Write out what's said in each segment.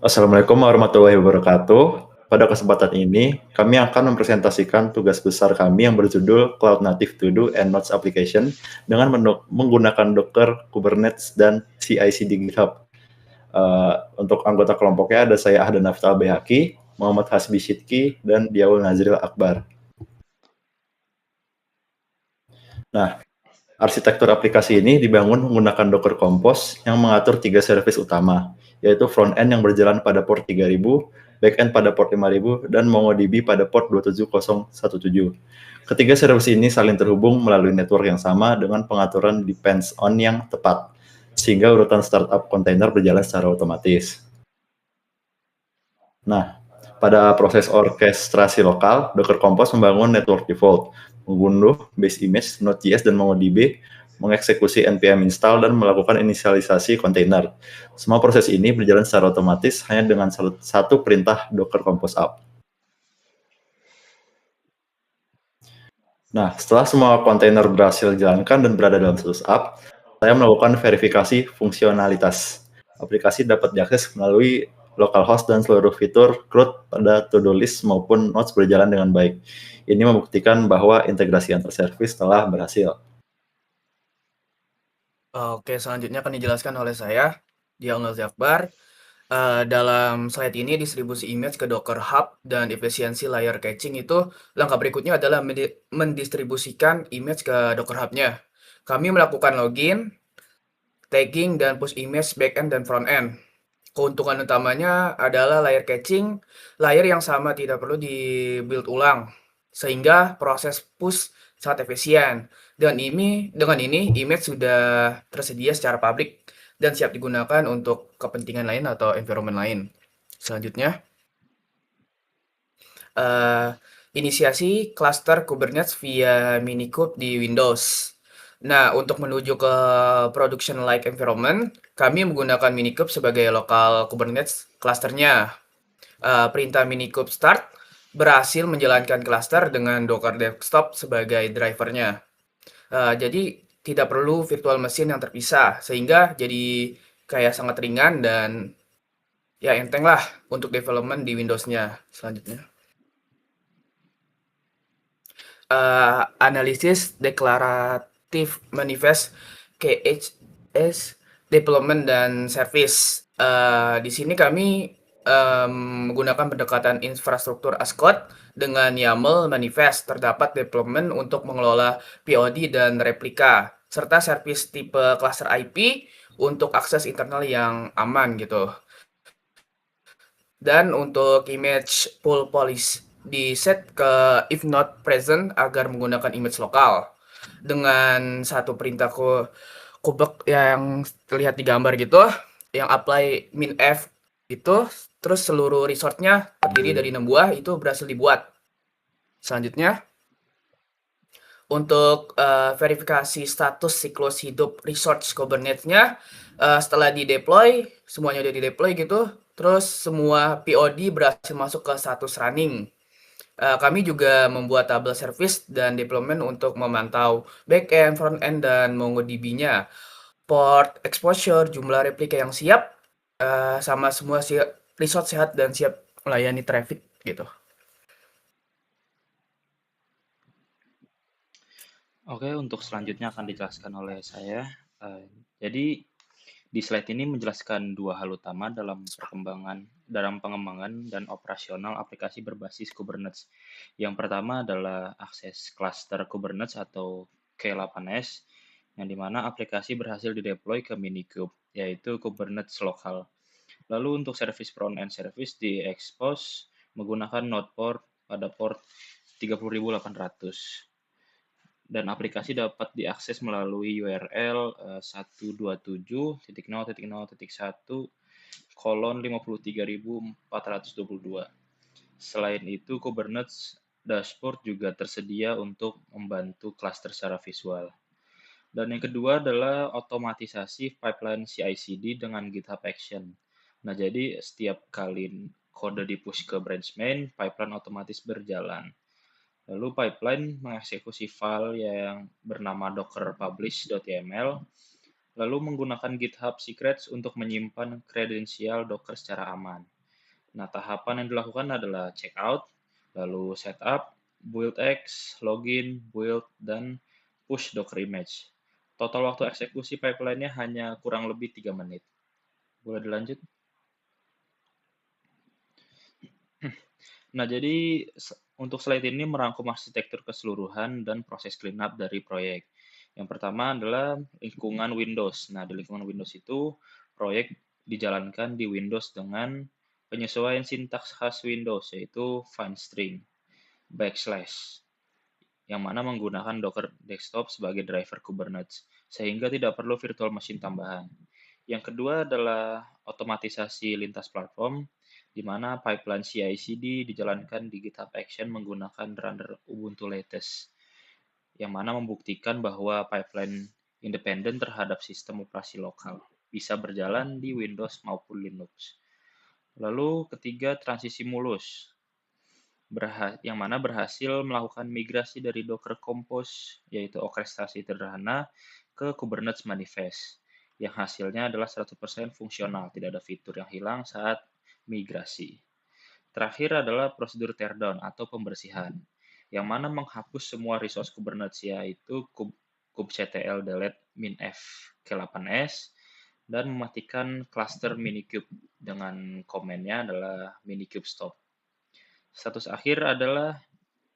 Assalamualaikum warahmatullahi wabarakatuh. Pada kesempatan ini, kami akan mempresentasikan tugas besar kami yang berjudul Cloud Native To-Do and Notes Application dengan menggunakan Docker, Kubernetes, dan CI/CD GitHub. Untuk anggota kelompoknya ada saya Ahdan Naftal Bayhaqi, Muhammad Hasbi Shidki, dan Diaul Nazril Akbar. Nah, arsitektur aplikasi ini dibangun menggunakan Docker Compose yang mengatur 3 service utama, yaitu front-end yang berjalan pada port 3000, back-end pada port 5000, dan MongoDB pada port 27017. Ketiga service ini saling terhubung melalui network yang sama dengan pengaturan depends on yang tepat, sehingga urutan startup kontainer berjalan secara otomatis. Nah, pada proses orkestrasi lokal, Docker Compose membangun network default, mengunduh base image, Node.js, dan MongoDB, mengeksekusi npm install, dan melakukan inisialisasi kontainer. Semua proses ini berjalan secara otomatis hanya dengan satu perintah Docker Compose up. Nah, setelah semua kontainer berhasil dijalankan dan berada dalam status up, saya melakukan verifikasi fungsionalitas. Aplikasi dapat diakses melalui localhost dan seluruh fitur CRUD pada to-do list maupun notes berjalan dengan baik. Ini membuktikan bahwa integrasi antar service telah berhasil. Oke, selanjutnya akan dijelaskan oleh saya, Diaul Nazril Akbar. Dalam slide ini distribusi image ke Docker Hub dan efisiensi layer caching itu langkah berikutnya adalah mendistribusikan image ke Docker Hub-nya. Kami melakukan login, tagging, dan push image backend dan frontend. Keuntungan utamanya adalah layer caching, layer yang sama tidak perlu di-build ulang, sehingga proses push sangat efisien. Dengan ini image sudah tersedia secara publik dan siap digunakan untuk kepentingan lain atau environment lain. Selanjutnya, inisiasi cluster Kubernetes via Minikube di Windows. Nah, untuk menuju ke production-like environment, kami menggunakan Minikube sebagai lokal Kubernetes clusternya. Perintah Minikube start berhasil menjalankan cluster dengan Docker Desktop sebagai drivernya. Jadi tidak perlu virtual machine yang terpisah, sehingga jadi kayak sangat ringan dan ya enteng lah untuk development di Windows-nya. Selanjutnya, analisis deklaratif manifest KHS development dan service. Di sini kami menggunakan pendekatan infrastruktur as code dengan YAML manifest. Terdapat development untuk mengelola POD dan replika, serta service tipe cluster IP untuk akses internal yang aman gitu. Dan untuk image pull policy di set ke if not present agar menggunakan image lokal. Dengan satu perintah kubek yang terlihat di gambar gitu, yang apply min f itu, terus seluruh resource-nya terdiri dari 6 buah itu berhasil dibuat. Selanjutnya, untuk verifikasi status siklus hidup resource Kubernetes-nya, setelah di-deploy, semuanya udah di-deploy gitu, terus semua POD berhasil masuk ke status running. Kami juga membuat tabel service dan deployment untuk memantau backend, frontend, dan MongoDB-nya. Port exposure, jumlah replika yang siap, sama semua resource sehat dan siap melayani traffic gitu. Oke, untuk selanjutnya akan dijelaskan oleh saya. Jadi di slide ini menjelaskan dua hal utama dalam pengembangan dan operasional aplikasi berbasis Kubernetes. Yang pertama adalah akses cluster Kubernetes atau K8s, yang dimana aplikasi berhasil dideploy ke Minikube, yaitu Kubernetes lokal. Lalu untuk service front-end service di-expose menggunakan node port pada port 30800. Dan aplikasi dapat diakses melalui URL 127.0.1:53422. Selain itu, Kubernetes dashboard juga tersedia untuk membantu cluster secara visual. Dan yang kedua adalah otomatisasi pipeline CI/CD dengan GitHub Action. Nah, jadi setiap kali kode di-push ke branch main, pipeline otomatis berjalan. Lalu pipeline mengeksekusi file yang bernama docker publish.yml Lalu menggunakan GitHub Secrets untuk menyimpan kredensial Docker secara aman. Nah, tahapan yang dilakukan adalah checkout, lalu setup, build-x, login, build, dan push Docker image. Total waktu eksekusi pipeline-nya hanya kurang lebih 3 menit. Boleh dilanjut? Nah, jadi untuk slide ini merangkum arsitektur keseluruhan dan proses cleanup dari proyek. Yang pertama adalah lingkungan Windows. Nah, di lingkungan Windows itu proyek dijalankan di Windows dengan penyesuaian sintaks khas Windows, yaitu find string, backslash, yang mana menggunakan Docker Desktop sebagai driver Kubernetes, sehingga tidak perlu virtual machine tambahan. Yang kedua adalah otomatisasi lintas platform, di mana pipeline CI/CD dijalankan di GitHub Action menggunakan runner Ubuntu latest, yang mana membuktikan bahwa pipeline independen terhadap sistem operasi lokal bisa berjalan di Windows maupun Linux. Lalu ketiga, transisi mulus, yang mana berhasil melakukan migrasi dari Docker Compose, yaitu orkestrasi sederhana, ke Kubernetes Manifest, yang hasilnya adalah 100% fungsional, tidak ada fitur yang hilang saat migrasi. Terakhir adalah prosedur teardown atau pembersihan, yang mana menghapus semua resource Kubernetes, yaitu kubectl delete minf k8s, dan mematikan cluster minikube dengan komennya adalah minikube stop. Status akhir adalah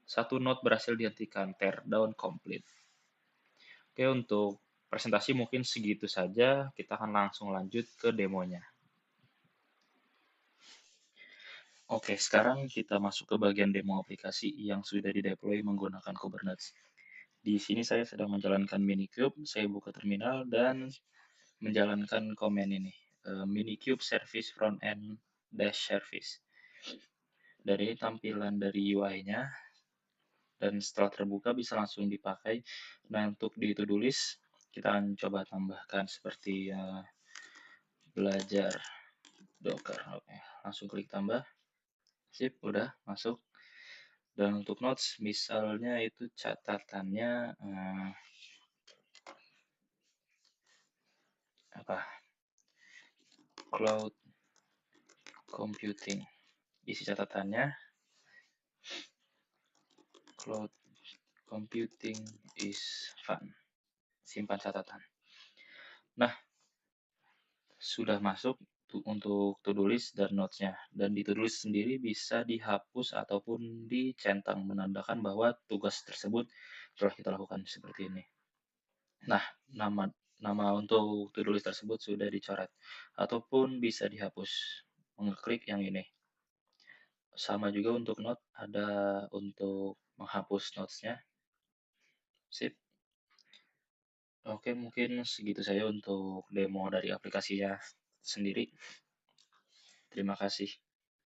satu node berhasil dihentikan, teardown complete. Oke, untuk presentasi mungkin segitu saja. Kita akan langsung lanjut ke demonya. Oke, sekarang kita masuk ke bagian demo aplikasi yang sudah dideploy menggunakan Kubernetes. Di sini saya sedang menjalankan Minikube, saya buka terminal dan menjalankan command ini, Minikube service frontend dash service. Dari tampilan dari UI-nya, dan setelah terbuka bisa langsung dipakai. Nah, untuk di to-do list, kita akan coba tambahkan seperti belajar Docker. Oke, langsung klik tambah. Sip, udah masuk. Dan untuk notes, misalnya itu catatannya cloud computing. Isi catatannya, cloud computing is fun. Simpan catatan. Nah, sudah masuk untuk to-do list dan notes-nya. Dan di to-do list sendiri bisa dihapus ataupun dicentang, menandakan bahwa tugas tersebut telah kita lakukan seperti ini. Nah, nama untuk to-do list tersebut sudah dicoret, ataupun bisa dihapus. Mengeklik yang ini. Sama juga untuk note, ada untuk menghapus notes-nya. Sip. Oke, mungkin segitu saja untuk demo dari aplikasinya sendiri. Terima kasih.